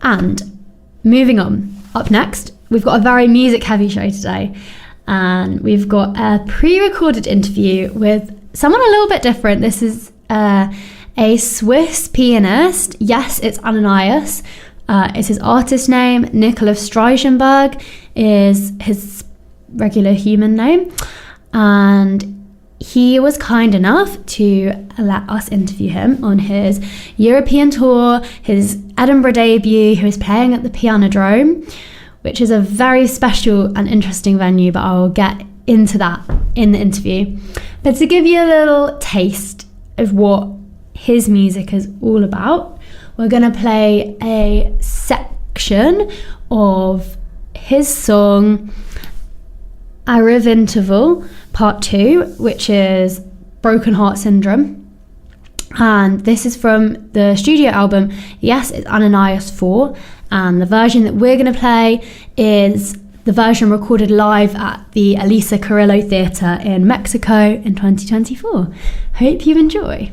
And moving on, up next, we've got a very music-heavy show today. And we've got a pre-recorded interview with someone a little bit different. This is a Swiss pianist. Yes, it's Ananias. It's his artist name. Nicolas Streichenberg is his regular human name. And he was kind enough to let us interview him on his European tour, his Edinburgh debut. He was playing at the Pianodrome, which is a very special and interesting venue, but I will get into that in the interview. But to give you a little taste of what his music is all about, we're going to play a section of his song Arrivinterval Part 2, which is Broken Heart Syndrome. And this is from the studio album, Yes, it's Ananias 4. And the version that we're going to play is the version recorded live at the Elisa Carillo Theatre in Mexico in 2024. Hope you enjoy.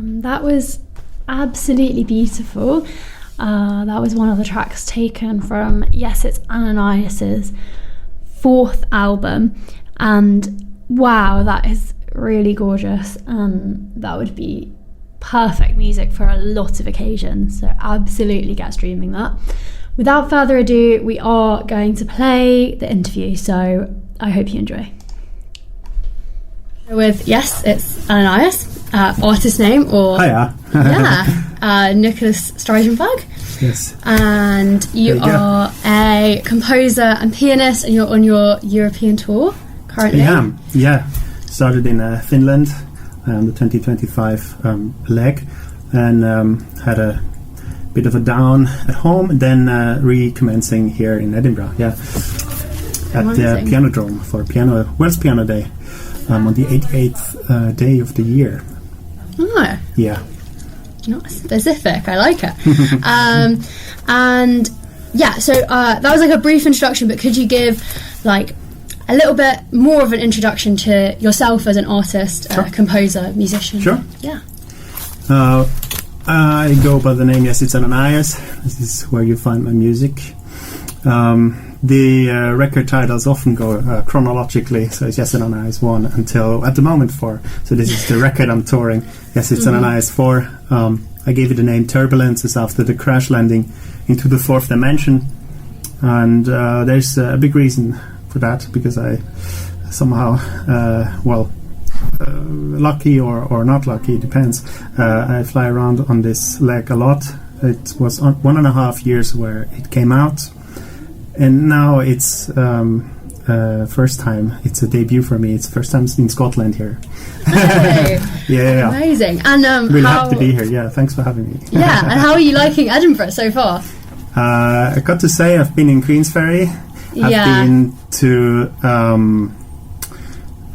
That was absolutely beautiful. That was one of the tracks taken from, yes, it's Ananias's 4th album, and wow, that is really gorgeous, and that would be perfect music for a lot of occasions, so absolutely get streaming that. Without further ado, we are going to play the interview, so I hope you enjoy. With, yes, it's Ananias, artist name, or Hiya. Nicolas Streichenberg. Yes. And you are a composer and pianist, and you're on your European tour currently. I am, yeah. Started in Finland on the 2025 leg, and had a bit of a down at home, and then recommencing here in Edinburgh, at the Pianodrome for World's Piano Day on the 88th day of the year. Oh. Yeah. Not specific, I like it. And yeah, so that was like a brief introduction, but could you give like a little bit more of an introduction to yourself as an artist, Sure. Composer, musician? Sure. Yeah. I go by the name, yes, it's Ananias. This is where you find my music. The record titles often go chronologically, so it's yes, Ananias 1 until at the moment 4. So this is the record I'm touring. Yes, it's Ananias 4. I gave it the name Turbulences after the crash landing into the 4th dimension, and there's a big reason for that, because I somehow, lucky or not lucky, depends. I fly around on this leg a lot. It was 1.5 years where it came out, and now it's first time. It's a debut for me. It's first time in Scotland here. Hey. Yeah. Amazing. And really happy to be here. Yeah, thanks for having me. Yeah, and how are you liking Edinburgh so far? I got to say I've been in Queensferry. I've been to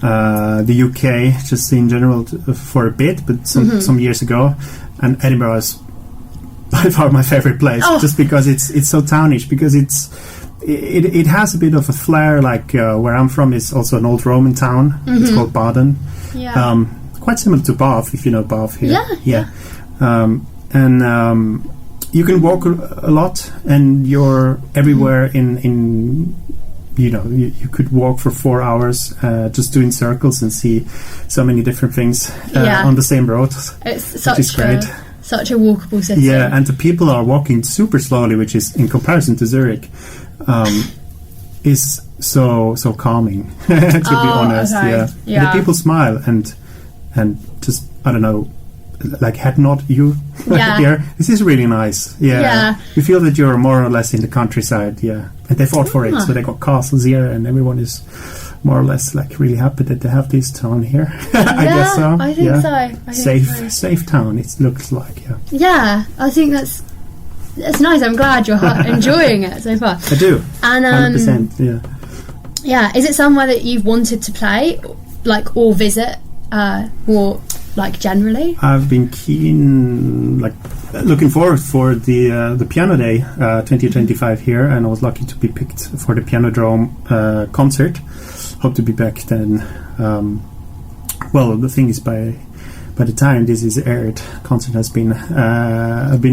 the UK just in general for a bit, but some years ago, and Edinburgh is by far my favorite place, just because it's so townish, because it has a bit of a flair, like where I'm from is also an old Roman town. It's called Baden. Quite similar to Bath, if you know Bath here. And you can walk a lot, and you're everywhere in you could walk for 4 hours just doing circles and see so many different things on the same road. It's such a walkable city. Yeah, and the people are walking super slowly, which is, in comparison to Zurich, is so calming, to be honest. Okay. And the people smile and just, I don't know, like head nod you here. This is really nice. You feel that you're more or less in the countryside. And they fought for it, so they got castles here, and everyone is more or less like really happy that they have this town here. I guess so. I think so. Safe town, it looks like. I think that's nice. I'm glad you're enjoying it so far. I do. And 100%. Is it somewhere that you've wanted to play, like, or visit, or like generally? I've been keen, like looking forward for the Piano Day 2025 here, and I was lucky to be picked for the Pianodrome concert. Hope to be back then. The thing is, by the time this is aired, concert has been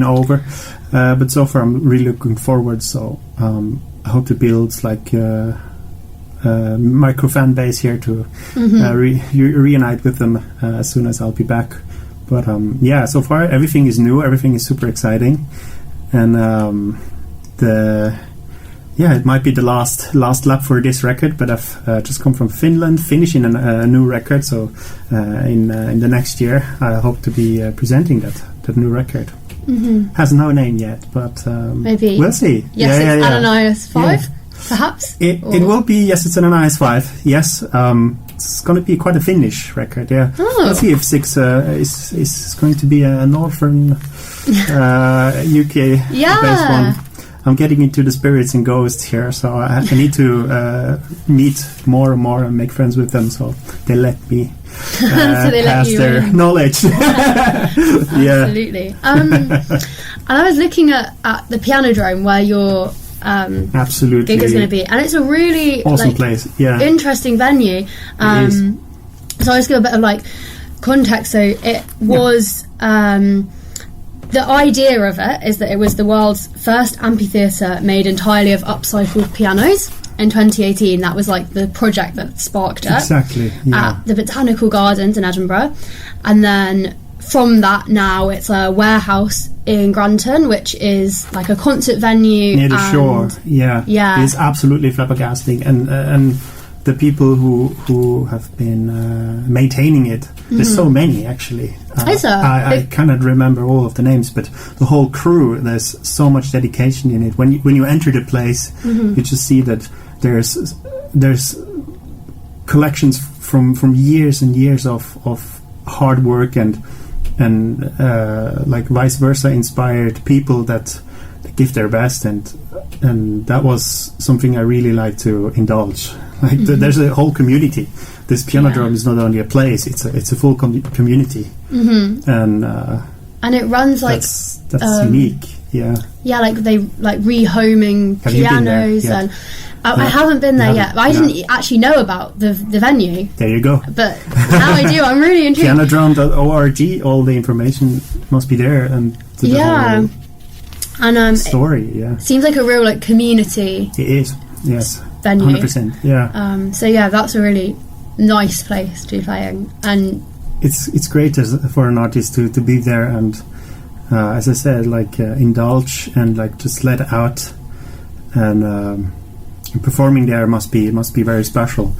over. But so far, I'm really looking forward. So I hope to build like micro fan base here to reunite with them as soon as I'll be back. But so far everything is new, everything is super exciting, and it might be the last lap for this record. But I've just come from Finland, finishing a new record. So in the next year, I hope to be presenting that new record. Has no name yet, but maybe we'll see. Yes, it's Ananias 5. Perhaps? It will be, yes, it's an Ananias 5, yes. It's going to be quite a Finnish record, Let's see if 6 is going to be a northern UK-based one. I'm getting into the spirits and ghosts here, so I need to meet more and more and make friends with them, so they let me pass their knowledge. Absolutely. And I was looking at the Pianodrome where your absolutely gig is going to be, and it's a really awesome place, interesting venue. So I'll just give a bit of like context. So it was The idea of it is that it was the world's first amphitheatre made entirely of upcycled pianos. In 2018, that was like the project that sparked it. Exactly, yeah. At the Botanical Gardens in Edinburgh. And then from that, now it's a warehouse in Granton, which is like a concert venue. Near the shore, yeah. It's absolutely flabbergasting. And the people who have been maintaining it, there's so many actually. I cannot remember all of the names, but the whole crew, there's so much dedication in it. When you enter the place, you just see that there's collections from years and years of hard work and like vice versa inspired people that give their best, and that was something I really like to indulge. Like there's a whole community. This Pianodrome is not only a place; it's a full community, and it runs like that's unique. Yeah, like they like rehoming pianos, and I haven't been there yet. I didn't actually know about the venue. There you go. But now I do. I'm really intrigued. Pianodrome.org. All the information must be there, and and story. Yeah, seems like a real like community. It is. Yes. Venue. 100%. Yeah. So that's a really nice place to be playing, and it's great for an artist to be there and, as I said, like indulge and like just let out, and performing there must be very special.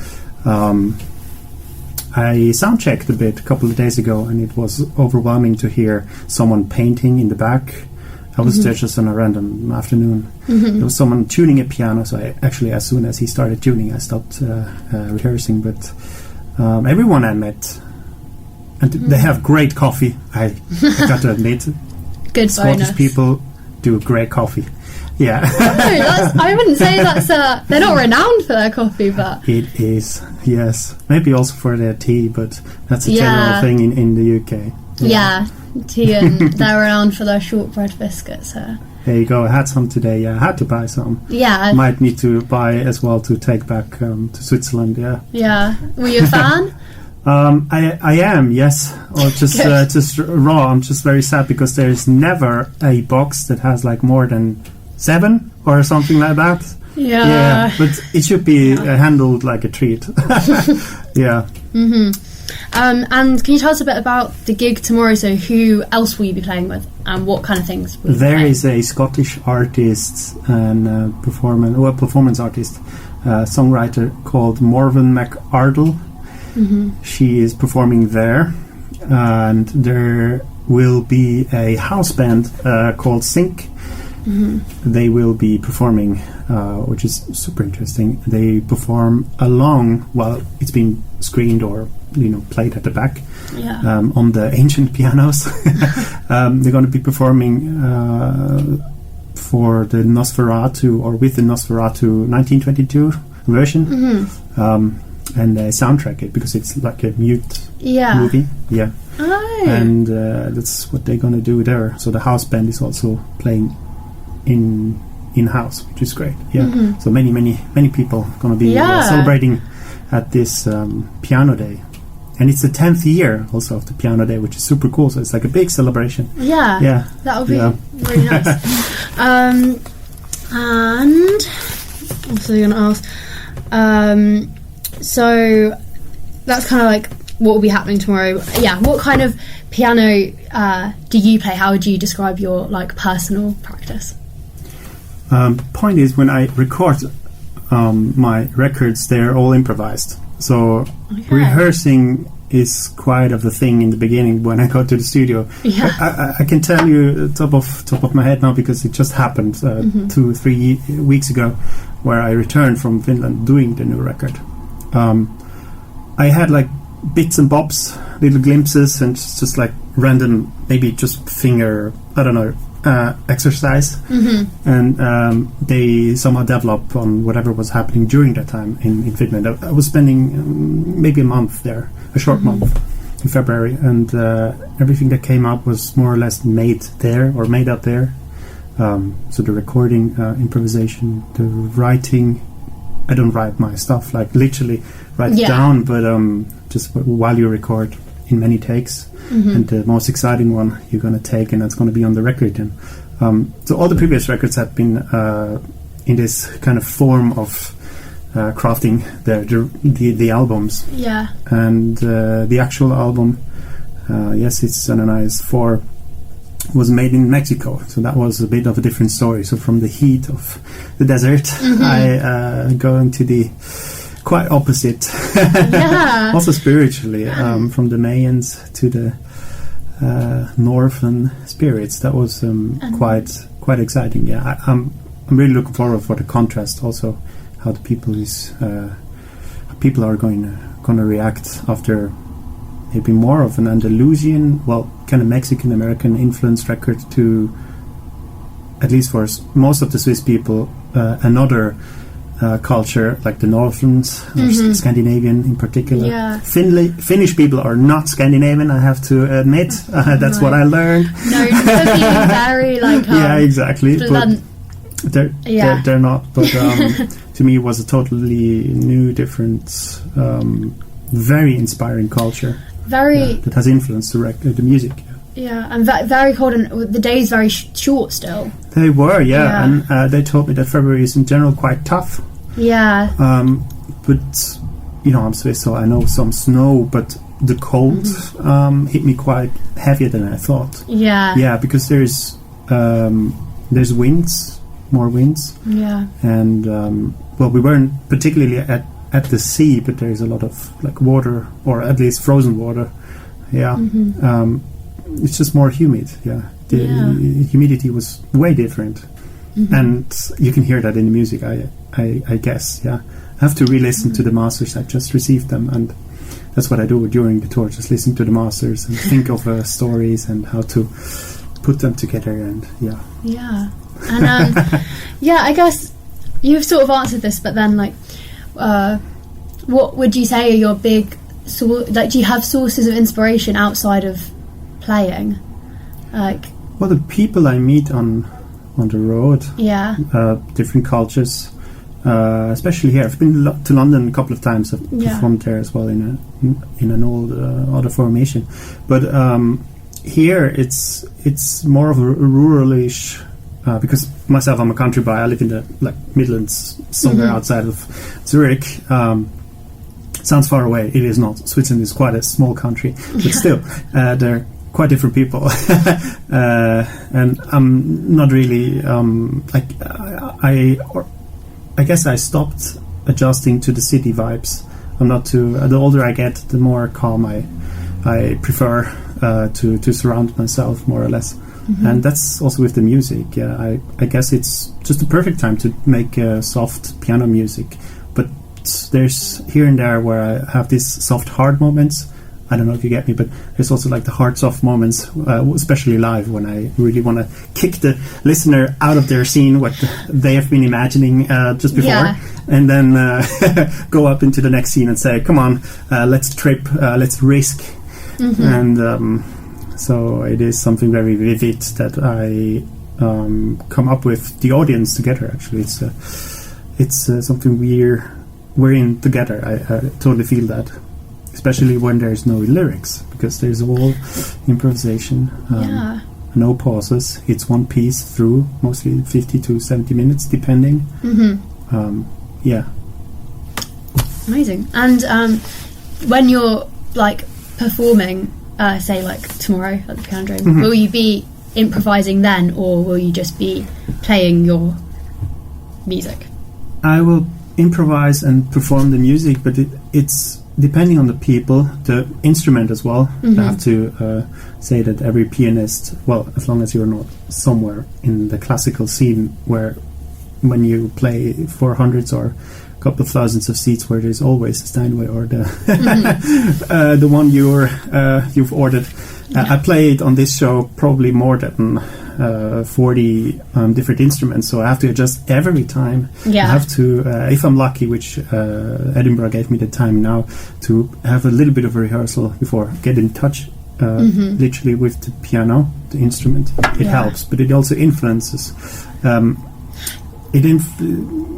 I sound checked a bit a couple of days ago, and it was overwhelming to hear someone painting in the back. I was there just on a random afternoon. There was someone tuning a piano, so I actually, as soon as he started tuning, I stopped rehearsing. But everyone I met, and they have great coffee. I got to admit, good Scottish bonus. people do great coffee. Yeah, I wouldn't say that's they're not renowned for their coffee, but it is. Yes, maybe also for their tea, but that's a general thing in the UK. Yeah. Tea, and they're renowned for their shortbread biscuits here. There you go. I had some today. Yeah, I had to buy some. Yeah, might need to buy as well to take back to Switzerland. Yeah. Were you a fan? I am. Yes. Or just raw. I'm just very sad because there is never a box that has like more than 7 or something like that. Yeah. But it should be handled like a treat. Yeah. And can you tell us a bit about the gig tomorrow? So who else will you be playing with, and what kind of things will you There play? is a Scottish artist and performance artist, songwriter called Morven McArdle. She is performing there, and there will be a house band called Sync. They will be performing, which is super interesting. They perform along, it's been screened or played at the back on the ancient pianos. They're going to be performing for the Nosferatu, or with the Nosferatu 1922 version, and they soundtrack it because it's like a mute movie. Yeah. Oh. And that's what they're going to do there. So the house band is also playing in-house, which is great. Yeah. So many people going to be celebrating at this piano day. And it's the 10th year also of the Piano Day, which is super cool. So it's like a big celebration. Yeah. That would be really nice. And what was I going to ask? So that's kind of like what will be happening tomorrow. Yeah. What kind of piano do you play? How would you describe your like personal practice? Point is, when I record my records, they're all improvised. So rehearsing is quite of the thing in the beginning when I go to the studio. I can tell you top of my head now because it just happened 2-3 weeks ago, where I returned from Finland doing the new record. I had like bits and bobs, little glimpses, and just like random, maybe just finger, I don't know, exercise, and they somehow developed on whatever was happening during that time in Finland. I was spending maybe a month there, a short month in February, and everything that came up was more or less made there or made out there. So the recording, improvisation, the writing. I don't write my stuff like literally write it down, but just while you record. in many takes, and the most exciting one you're going to take, and that's going to be on the record. And so all the previous records have been in this kind of form of crafting the albums. Yeah. And the actual album, yes, it's Ananias 4, was made in Mexico, so that was a bit of a different story. So from the heat of the desert, I go into the quite opposite, also spiritually, from the Mayans to the northern spirits. That was quite exciting. Yeah, I'm really looking forward for the contrast, also how the people are going to react after maybe more of an Andalusian, kind of Mexican American influenced record to, at least for most of the Swiss people, another culture like the Northerns, or Scandinavian in particular. Yeah. Finnish people are not Scandinavian, I have to admit. That's what I learned. No, they're very like yeah, exactly. blunt. But they're not. But to me, it was a totally new, different, very inspiring culture. That has influenced the music. Yeah, and very cold, and the days very short still. They were, and they told me that February is in general quite tough. Yeah. But I'm Swiss, so I know some snow, but the cold hit me quite heavier than I thought. Yeah. Yeah, because there's winds, more winds. Yeah. And we weren't particularly at the sea, but there's a lot of like water, or at least frozen water. Yeah. It's just more humid. Yeah. The humidity was way different, and you can hear that in the music. I guess. Yeah. I have to re-listen to the masters. I just received them, and that's what I do during the tour. Just listen to the masters and think of stories and how to put them together. And yeah. Yeah. And I guess you've sort of answered this, but then like. What would you say are your big do you have sources of inspiration outside of playing? The people I meet on the road, different cultures, especially here. I've been to London a couple of times. I've performed there as well in an old other formation, but here it's more of a ruralish. Because myself, I'm a country boy. I live in the Midlands, somewhere outside of Zurich. Sounds far away. It is not. Switzerland is quite a small country, but still, they're quite different people. And I'm not really I guess I stopped adjusting to the city vibes. I'm not too. The older I get, the more calm I prefer to surround myself, more or less. And that's also with the music. Yeah, I guess it's just the perfect time to make soft piano music. But there's here and there where I have these soft hard moments. I don't know if you get me, but there's also like the hard soft moments, especially live, when I really want to kick the listener out of their scene, what they have been imagining just before, and then go up into the next scene and say, "Come on, let's trip, let's risk," and. So it is something very vivid that I come up with the audience together. Actually, it's something we're in together. I totally feel that, especially when there's no lyrics, because there's all improvisation, no pauses. It's one piece through, mostly 50 to 70 minutes, depending. Amazing. And when you're like performing. Say like tomorrow at the Pianodrome, will you be improvising then, or will you just be playing your music? I will improvise and perform the music, but it's depending on the people, the instrument as well. I have to say that every pianist, as long as you're not somewhere in the classical scene where when you play for hundreds or couple of thousands of seats where there's always a Steinway or the one you've ordered. I played on this show probably more than 40 different instruments, so I have to adjust every time. I have to, if I'm lucky, which Edinburgh gave me the time now, to have a little bit of a rehearsal before get in touch literally with the piano, the instrument. It helps, but it also influences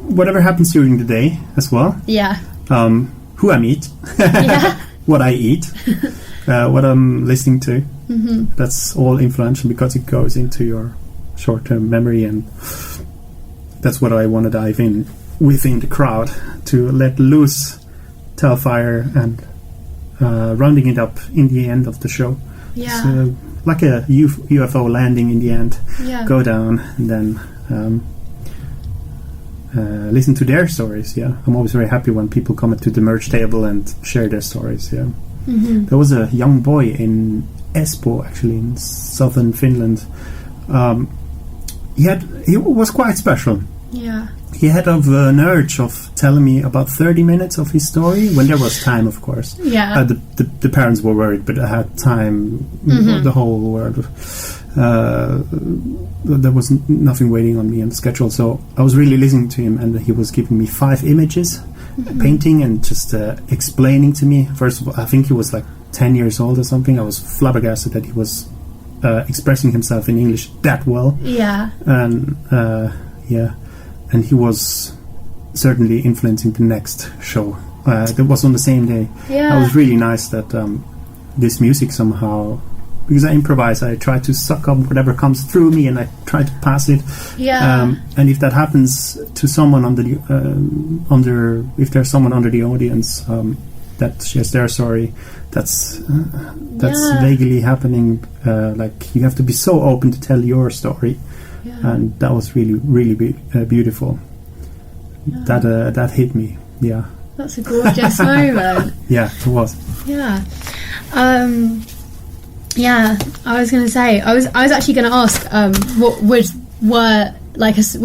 whatever happens during the day as well. Who I meet, what I eat, what I'm listening to. Mm-hmm. That's all influential because it goes into your short-term memory, and that's what I want to dive in within the crowd to let loose, Telfire, and rounding it up in the end of the show. Yeah. So, like a UFO landing in the end. Yeah. Go down and then listen to their stories. Yeah, I'm always very happy when people come to the merge table and share their stories. Yeah. Mm-hmm. There was a young boy in Espoo, actually in southern Finland. He was quite special. Yeah. He had an urge of telling me about 30 minutes of his story, when there was time, of course. Yeah. The parents were worried, but I had time, the whole world. There was nothing waiting on me on the schedule, so I was really listening to him, and he was giving me 5 images, painting, and just explaining to me. First of all, I think he was like 10 years old or something. I was flabbergasted that he was expressing himself in English that well. Yeah. And and he was certainly influencing the next show. That was on the same day. Yeah. It was really nice that this music somehow, because I improvise, I try to suck up whatever comes through me, and I try to pass it. Yeah. And if that happens to someone if there's someone under the audience that shares their story, that's vaguely happening. Like, you have to be so open to tell your story. Yeah. And that was really, really beautiful. Yeah. That hit me. Yeah. That's a gorgeous moment. Yeah, it was. Yeah. Yeah. I was going to say, I was actually going to ask, what was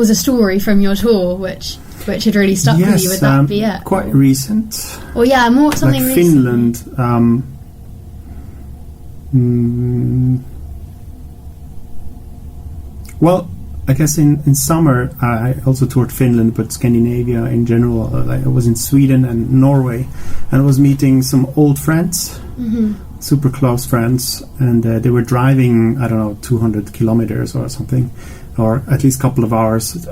a story from your tour which had really stuck with you? Would that be it? Quite recent. Or more something like recent. Finland. Well, I guess in summer I also toured Finland, but Scandinavia in general. I was in Sweden and Norway, and I was meeting some old friends, super close friends, and they were driving, I don't know, 200 kilometers or something, or at least a couple of hours,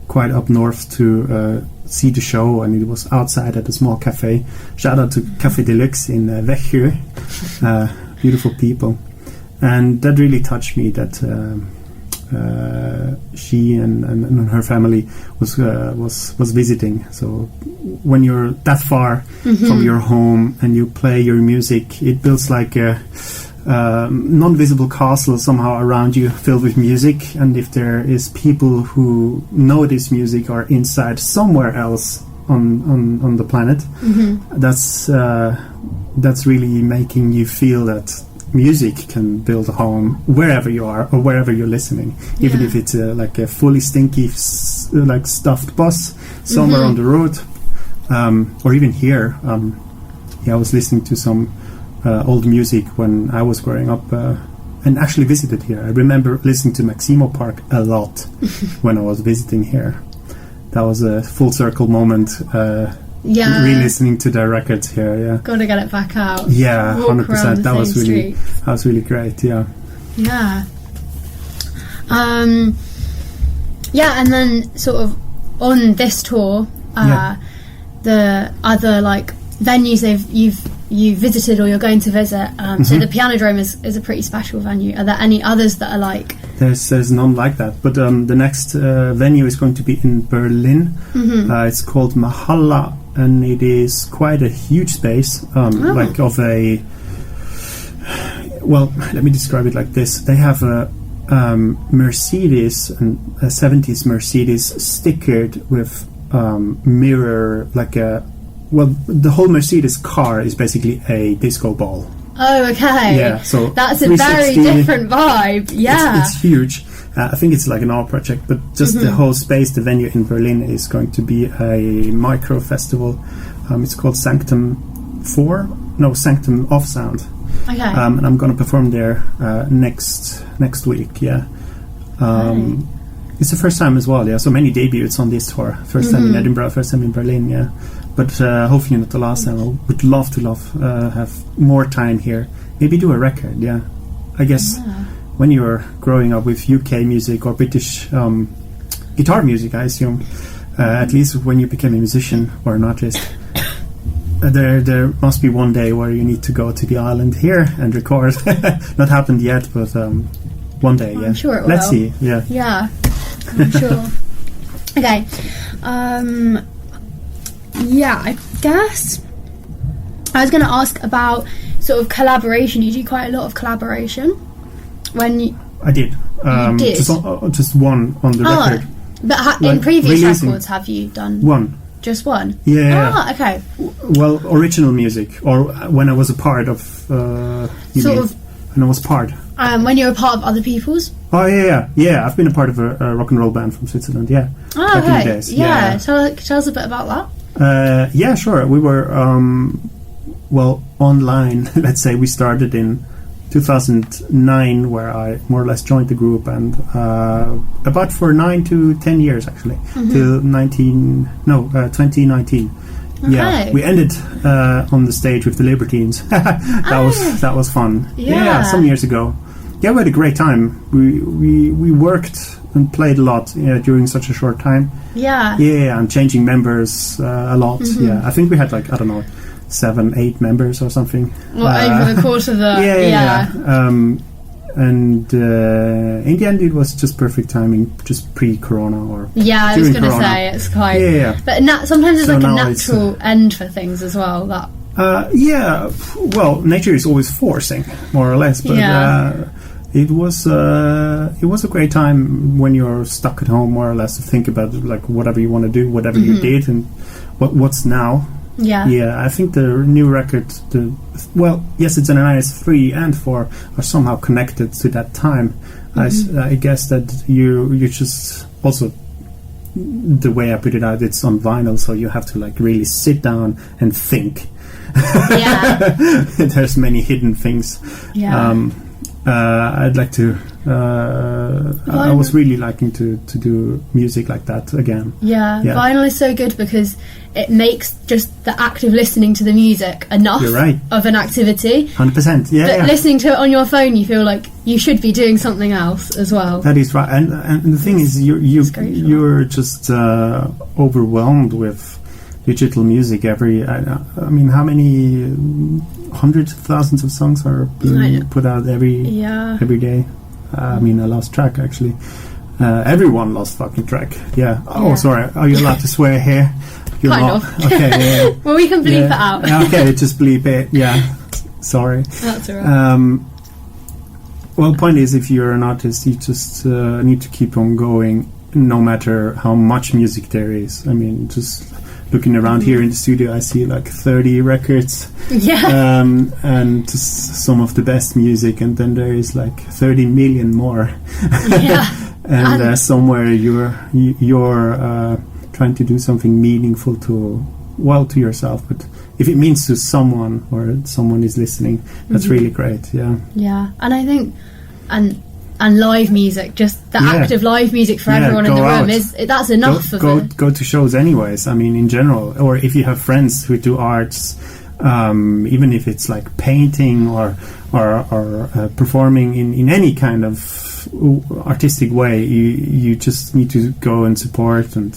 quite up north to see the show, and it was outside at a small cafe. Shout out to Café Deluxe in Växjö. Beautiful people, and that really touched me that she and her family was visiting. So when you're that far from your home and you play your music, it builds like a non-visible castle somehow around you, filled with music. And if there is people who know this music or inside somewhere else on the planet, that's really making you feel that music can build a home wherever you are or wherever you're listening, even if it's like a fully stinky like stuffed bus somewhere on the road, or even here. I was listening to some old music when I was growing up, and actually visited here. I remember listening to Maximo Park a lot when I was visiting here. That was a full circle moment. Re-listening to their records here. Yeah, gotta get it back out. Yeah, 100%. That was really great. Yeah. Yeah. And then sort of on this tour, the other like venues you've visited or you're going to visit. So the Pianodrome is a pretty special venue. Are there any others that are like? There's none like that. But the next venue is going to be in Berlin. It's called Mahalla, and it is quite a huge space. Like of a. Well, let me describe it like this. They have a Mercedes, and a 70s Mercedes stickered with mirror, like a. Well, the whole Mercedes car is basically a disco ball. Oh, okay. Yeah, so that's a very different vibe. Yeah, it's huge. I think it's like an art project, but just the whole space, the venue in Berlin is going to be a micro festival. It's called Sanctum of Sound. Okay. And I'm going to perform there next week. Yeah. It's the first time as well. Yeah. So many debuts on this tour. First time in Edinburgh, first time in Berlin. Yeah. But hopefully not the last time. I would love to have more time here. Maybe do a record. Yeah. I guess when you're growing up with UK music or British guitar music, I assume, at least when you became a musician or an artist, there must be one day where you need to go to the island here and record. Not happened yet, but one day. I'm sure it will. Let's see. Yeah. Yeah, I'm sure. Okay. Yeah, I guess I was going to ask about sort of collaboration. You do quite a lot of collaboration. When you... I did. You did? Just one on the record. But in previous records, have you done... One. Just one? Yeah. Okay. Well, original music, or when I was a part of... when I was part. When you were part of other people's? Oh, yeah. I've been a part of a rock and roll band from Switzerland, yeah. Oh, back in the days. Yeah. Tell us a bit about that. Yeah, sure. We were, online, let's say. We started in 2009, where I more or less joined the group, and about for 9 to 10 years, actually, till 2019. Okay. Yeah, we ended on the stage with the Libertines. that was fun. Yeah, some years ago. Yeah, we had a great time. We worked and played a lot during such a short time. Yeah. Yeah, and changing members a lot. Yeah, I think we had 7, 8 members or something. Well, over the course of the... Yeah. And in the end, it was just perfect timing, just pre-Corona or I was going to say it's quite... Yeah. But sometimes it's a natural end for things as well. That. Well, nature is always forcing, more or less. But it was a great time when you're stuck at home, more or less, to think about whatever you want to do, whatever you did, and what's now. Yeah, I think the new record, yes, it's Ananias 3 and 4 are somehow connected to that time. I guess that you just also, the way I put it out, it's on vinyl, so you have to really sit down and think. Yeah. There's many hidden things. Yeah. I'd like to. I was really liking to do music like that again. Yeah, vinyl is so good because it makes just the act of listening to the music enough of an activity. 100%. Yeah. But listening to it on your phone, you feel like you should be doing something else as well. That is right, and the thing is, you're just overwhelmed with digital music. I mean, how many hundreds of thousands of songs are being put out every day? I mean, I lost track, actually. Everyone lost fucking track. Yeah. Oh, sorry. Are you allowed to swear here? You're kind not. of. Okay. Yeah. Well, we can bleep it out. Okay, just bleep it. Yeah. Sorry. That's all right. Well, the point is, if you're an artist, you just need to keep on going, no matter how much music there is. I mean, just looking around here in the studio, I see 30 records. Yeah. And just some of the best music, and then there is 30 million more. Yeah. And somewhere you're trying to do something meaningful to yourself, but if it means to someone or someone is listening, that's really great. Yeah. And I think and live music, just the act of live music for everyone in the room that's enough. Go to shows anyways. I mean, in general, or if you have friends who do arts, even if it's painting or performing in any kind of artistic way, you just need to go and support and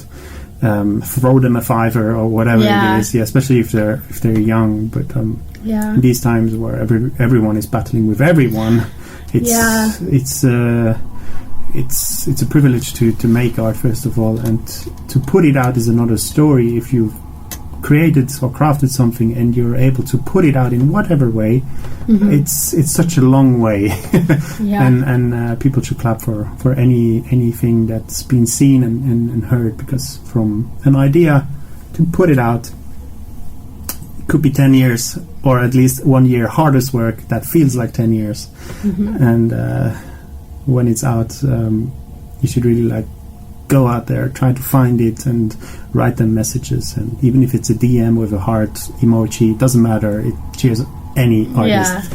throw them a $5 or whatever it is. Yeah, especially if they're young. But in these times where everyone is battling with everyone, it's a privilege to make art, first of all, and to put it out is another story. If you've created or crafted something and you're able to put it out in whatever way, it's such a long way. And people should clap for anything that's been seen and heard, because from an idea to put it out, it could be 10 years or at least 1 year hardest work that feels like 10 years. And when it's out, you should really go out there, try to find it and write them messages, and even if it's a DM with a heart emoji, it doesn't matter, it cheers any artist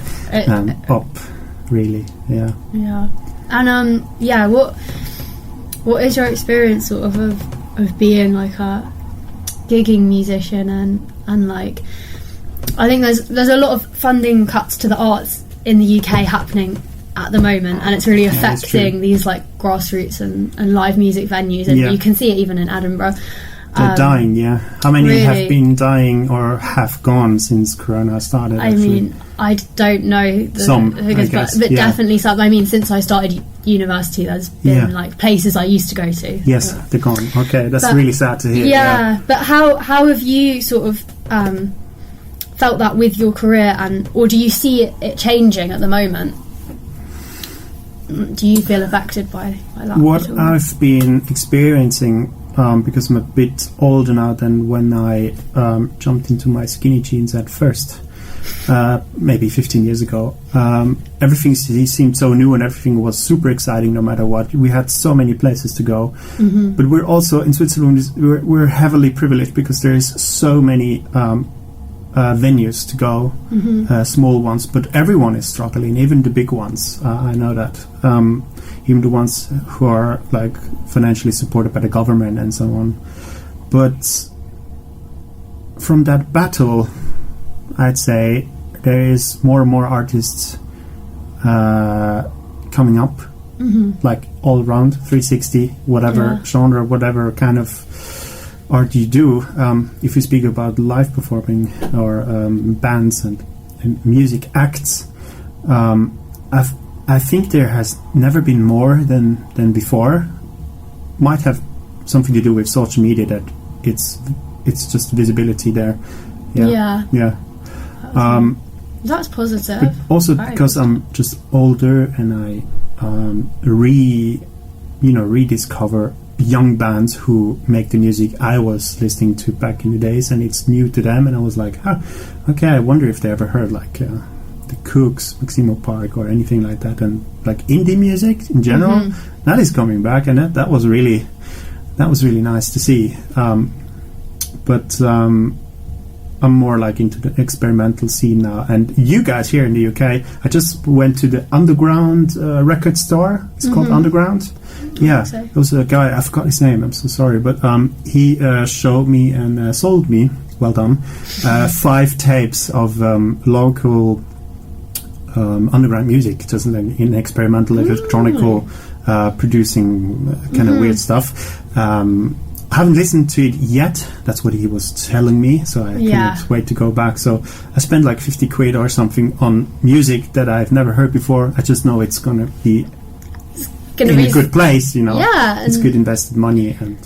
up, really. And what is your experience sort of being a gigging musician, and I think there's a lot of funding cuts to the arts in the UK happening at the moment, and it's really affecting these grassroots and live music venues, and you can see it even in Edinburgh. They're dying, yeah. How many really? have been dying or have gone since Corona started? I mean, I don't know the figures, but definitely some. I mean, since I started university, there's been like places I used to go to. Yes, they're gone. Okay, that's really sad to hear. Yeah, but how have you sort of felt that with your career, or do you see it changing at the moment? Do you feel affected by that? What I've been experiencing, because I'm a bit older now than when I jumped into my skinny jeans at first, maybe 15 years ago. Everything seemed so new and everything was super exciting no matter what. We had so many places to go. Mm-hmm. But we're also, in Switzerland, we're heavily privileged because there is so many venues to go, small ones, but everyone is struggling, even the big ones. I know that. Even the ones who are like financially supported by the government and so on. But from that battle, I'd say there is more and more artists coming up, like all around 360, whatever genre, whatever kind of art you do. If you speak about live performing or bands and music acts, I think there has never been more than before. Might have something to do with social media, that it's just visibility there. Yeah. That's positive. But also because I'm just older and I rediscover young bands who make the music I was listening to back in the days, and it's new to them, and I was like, okay, I wonder if they ever heard like the Cooks, Maximo Park, or anything like that, and like indie music in general. That is coming back, and that was really nice to see. But I'm more like into the experimental scene now. And you guys here in the UK, I just went to the Underground record store. It's called Underground. Yeah, there was a guy, I forgot his name, I'm so sorry, but he showed me and sold me, well done, 5 tapes of local underground music, just in experimental electronical producing kind of weird stuff. I haven't listened to it yet. That's what he was telling me, so I couldn't wait to go back. So I spent like 50 quid or something on music that I've never heard before. I just know it's gonna be in a good place, you know. Yeah, it's good invested money, and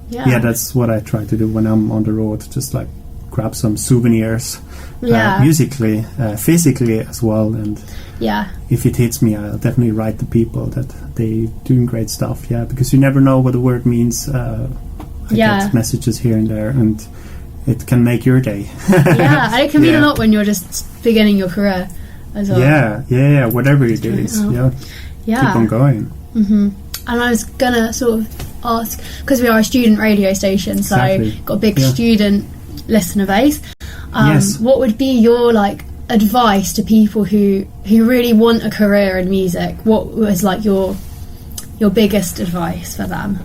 that's what I try to do when I'm on the road. Just like grab some souvenirs, musically, physically as well, and if it hits me, I'll definitely write the people that they doing great stuff. Because you never know what the word means. I get messages here and there, and it can make your day. And it can mean a lot when you're just beginning your career as well. Whatever you do is keep on going. And I was gonna sort of ask, because we are a student radio station, so got a big student listener base. What would be your like advice to people who really want a career in music? What was like your biggest advice for them?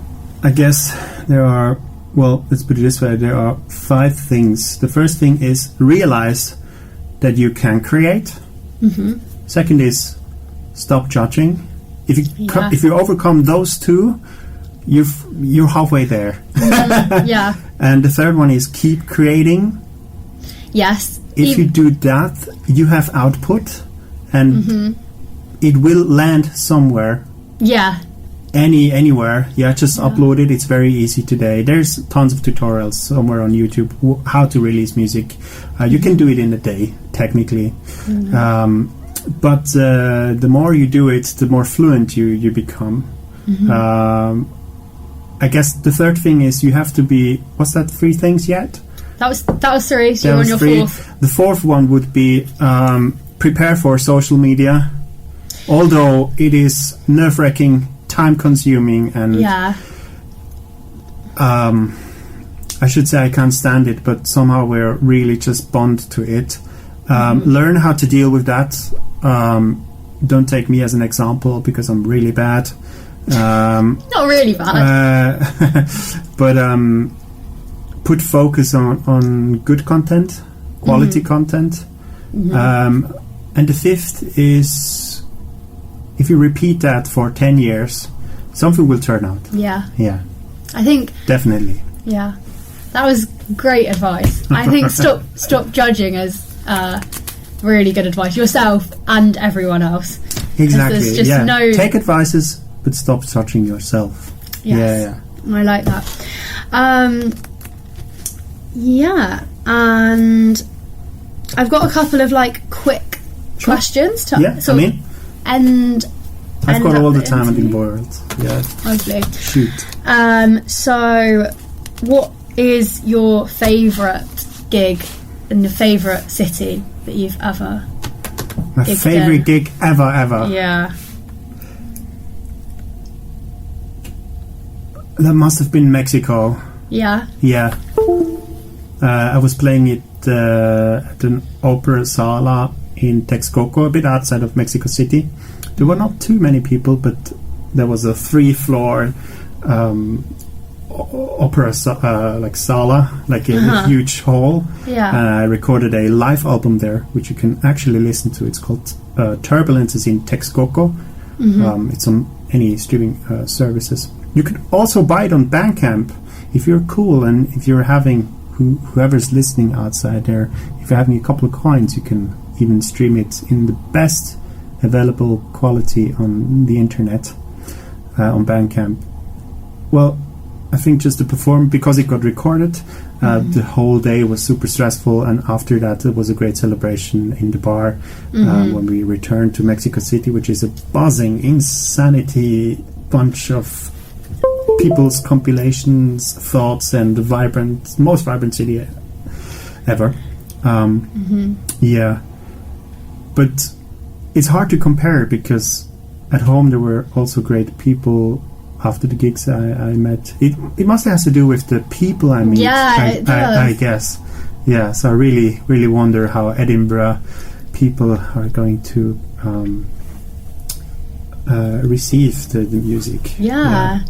I guess there are, let's put it this way, there are 5 things. The first thing is realize that you can create. Second is stop judging. If you overcome those 2, you're halfway there. And the third one is keep creating. Yes. If you do that, you have output, and it will land somewhere. Anywhere. Just upload it. It's very easy today. There's tons of tutorials somewhere on YouTube how to release music. You can do it in a day, technically. But the more you do it, the more fluent you become. I guess the third thing is you have to be... What's that 3 things yet? That was 3, so you're on your 4th. The 4th one would be prepare for social media. Although it is nerve-wracking, time-consuming, and... I should say I can't stand it, but somehow we're really just bound to it. Learn how to deal with that. Don't take me as an example, because I'm really bad. Not really bad. But put focus on good content, quality content. And the 5th is, if you repeat that for 10 years, something will turn out. I think definitely. Yeah, that was great advice. I think stop judging is really good advice, yourself and everyone else. Exactly. There's just take advices, but stop touching yourself. Yes. Yeah. I like that. And I've got a couple of like quick questions to end. I've got all the time in the world. Yeah. Lovely. Shoot. So, what is your favourite gig in the favourite city that you've ever? My favourite gig ever. Yeah. That must have been Mexico. Yeah. Yeah. I was playing it at an opera sala in Texcoco, a bit outside of Mexico City. There were not too many people, but there was a 3-floor opera sala, like a huge hall. Yeah. And I recorded a live album there, which you can actually listen to. It's called Turbulences in Texcoco. It's on any streaming services. You could also buy it on Bandcamp if you're cool, and if you're having whoever's listening outside there, if you're having a couple of coins, you can even stream it in the best available quality on the internet on Bandcamp. Well, I think just to perform, because it got recorded, the whole day was super stressful, and after that it was a great celebration in the bar when we returned to Mexico City, which is a buzzing insanity bunch of people's compilations, thoughts, and the most vibrant city ever. Yeah, but it's hard to compare, because at home there were also great people after the gigs I met. It mostly has to do with the people I meet. Yeah, it does. I guess. Yeah, so I really, really wonder how Edinburgh people are going to receive the music. Yeah.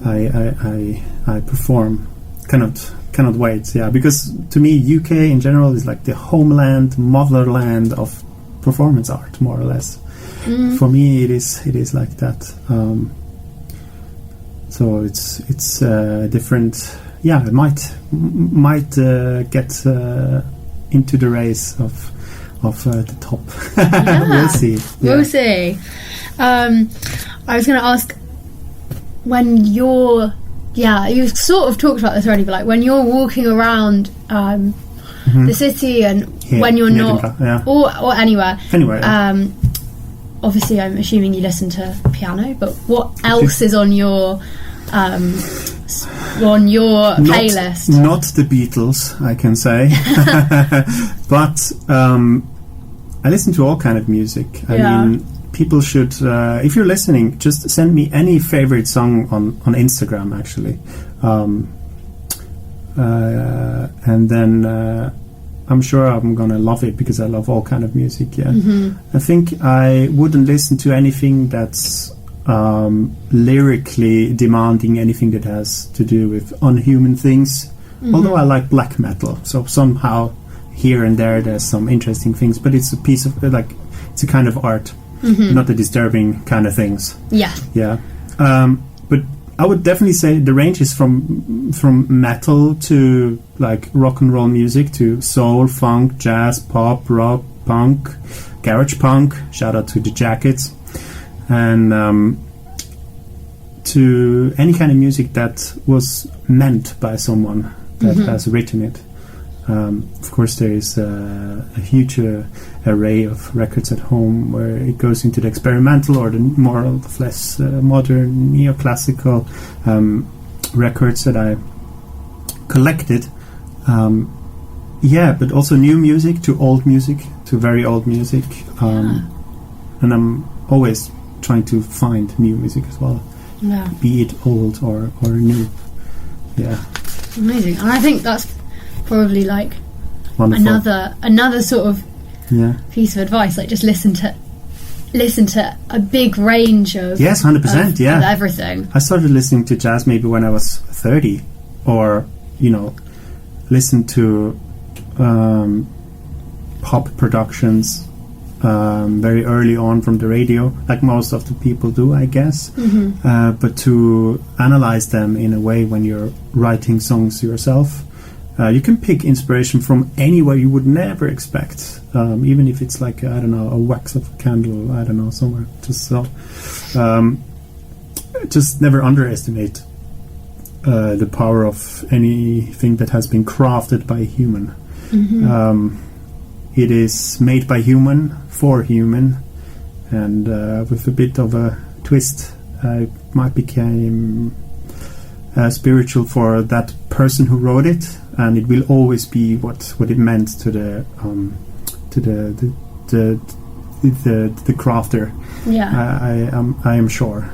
I perform. Cannot wait. Yeah, because to me UK in general is like the homeland, motherland of performance art, more or less. For me, it is like that. So it's different. Yeah, it might get into the race of the top. We'll see. Yeah. We'll see. I was going to ask, when you're, you sort of talked about this already, but like when you're walking around the city, and when you're not, or anywhere. Obviously, I'm assuming you listen to piano, but what else is on your playlist? Not the Beatles, I can say, but I listen to all kind of music. I mean, people should, if you're listening, just send me any favorite song on Instagram, actually, and then I'm sure I'm gonna love it, because I love all kind of music. Yeah, I think I wouldn't listen to anything that's lyrically demanding, anything that has to do with unhuman things. Although I like black metal, so somehow here and there's some interesting things, but it's a piece of it's a kind of art, not the disturbing kind of things. Yeah. But I would definitely say the range is from metal to like rock and roll music, to soul, funk, jazz, pop, rock, punk, garage punk. Shout out to the Jackets, and to any kind of music that was meant by someone that has written it. Of course, there is a huge array of records at home where it goes into the experimental or the more or less modern neoclassical records that I collected. But also new music to old music to very old music. And I'm always trying to find new music as well. Yeah. Be it old or new. Yeah. Amazing. And I think that's probably like wonderful. another sort of piece of advice, like just listen to a big range of 100% of everything. I started listening to jazz maybe when I was 30, or listen to pop productions very early on from the radio, like most of the people do, I guess. But to analyze them in a way when you're writing songs yourself, you can pick inspiration from anywhere you would never expect, even if it's like, I don't know, a wax of a candle, I don't know, somewhere. Just never underestimate the power of anything that has been crafted by a human. It is made by human, for human, and with a bit of a twist, it might become spiritual for that person who wrote it, and it will always be what it meant to the crafter. I am sure.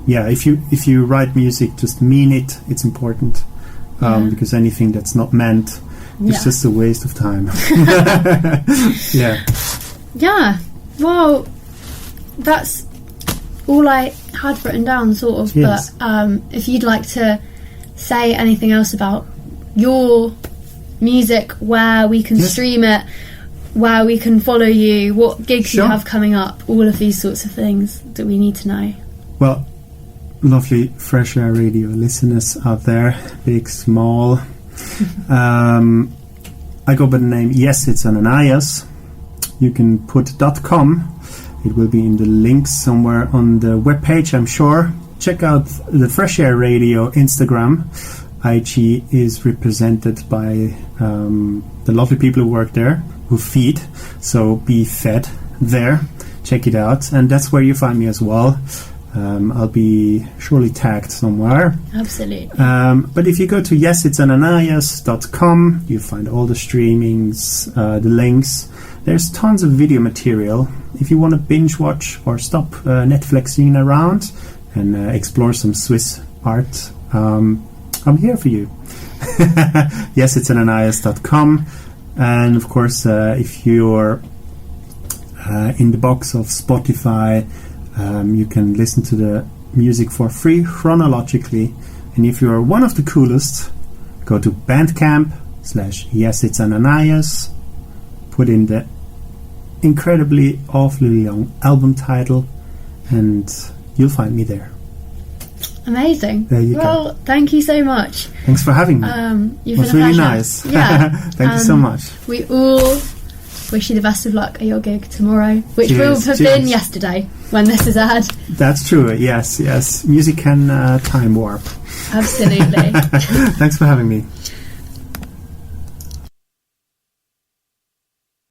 If you write music, just mean it. It's important, because anything that's not meant is just a waste of time. Yeah. Well, that's all I had written down, sort of. Yes. But if you'd like to say anything else about your music, where we can stream it, where we can follow you, what gigs you have coming up, all of these sorts of things that we need to know. Well, lovely FreshAir Radio listeners out there, big, small. I go by the name Yes, it's Ananias. You can put .com. It will be in the links somewhere on the webpage, I'm sure. Check out the FreshAir Radio Instagram. IG is represented by the lovely people who work there, who feed. So be fed there. Check it out. And that's where you find me as well. I'll be surely tagged somewhere. Absolutely. But if you go to yesitsananias.com, you find all the streamings, the links. There's tons of video material. If you want to binge watch or stop Netflixing around and explore some Swiss art, I'm here for you. Yesitsananias.com. And of course, if you're in the box of Spotify, you can listen to the music for free chronologically. And if you are one of the coolest, go to Bandcamp/YesIt'sAnanias, put in the incredibly awfully long album title, and you'll find me there. Amazing. There you go. Thank you so much. Thanks for having me. You've it was been a really pleasure. nice. Yeah. Thank you so much. We all wish you the best of luck at your gig tomorrow, which will have been yesterday when this is aired. That's true. Yes. Music can time warp. Absolutely. Thanks for having me.